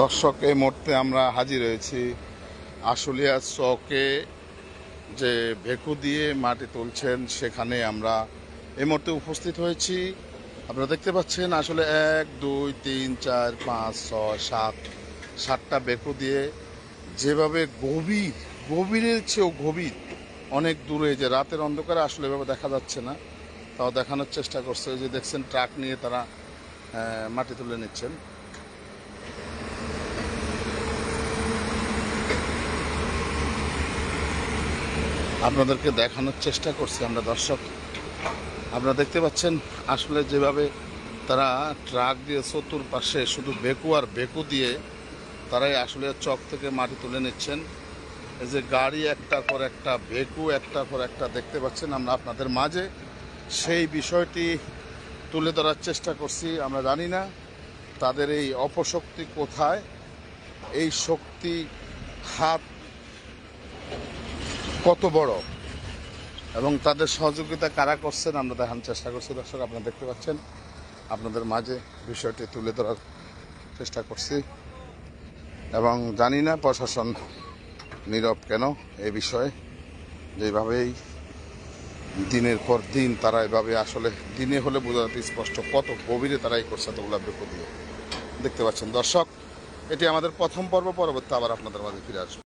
দর্শক, এই মুহূর্তে আমরা হাজির হয়েছি আশুলিয়া চকে, যে ভেকু দিয়ে মাটি তুলছেন সেখানে আমরা এই মুহূর্তে উপস্থিত হয়েছি। আপনারা দেখতে পাচ্ছেন আসলে 1 2 3 4 5 6 7 7টা ভেকু দিয়ে যেভাবে গভীরের চেয়েও গভীর অনেক দূরে, যে রাতের অন্ধকারে আসলে এভাবে দেখা যাচ্ছে না, তাও দেখানোর চেষ্টা করছে। যে দেখছেন ট্রাক নিয়ে তারা মাটি তুলে নিচ্ছেন। আপনাদেরকে দেখানোর চেষ্টা করছি আমরা। দর্শক, আপনারা দেখতে পাচ্ছেন আসলে যেভাবে তারা ট্রাক দিয়ে চতুর্পাশে শুধু বেকু আর বেকু দিয়ে তারাই আসলে চক থেকে মাটি তুলে নিচ্ছেন। এই যে গাড়ি একটার পর একটা, বেকু একটার পর একটা দেখতে পাচ্ছেন, আমরা আপনাদের মাঝে সেই বিষয়টি তুলে ধরার চেষ্টা করছি। আমরা জানি না তাদের এই অপশক্তি কোথায়, এই শক্তি হাত কত বড় এবং তাদের সহযোগিতা কারা করছেন আমরা দেখানোর চেষ্টা করছি। দর্শক, আপনারা দেখতে পাচ্ছেন, আপনাদের মাঝে বিষয়টি তুলে ধরার চেষ্টা করছি। এবং জানি না প্রশাসন নীরব কেন এই বিষয়ে, যেভাবেই দিনের পর দিন তারা এভাবে আসলে দিনে হলে বোঝা যাচ্ছে স্পষ্ট কত গভীরে তারা এই করছে এতগুলো বেকু দিয়ে। দেখতে পাচ্ছেন দর্শক, এটি আমাদের প্রথম পর্ব, পরবর্তী আবার আপনাদের মাঝে ফিরে আসবে।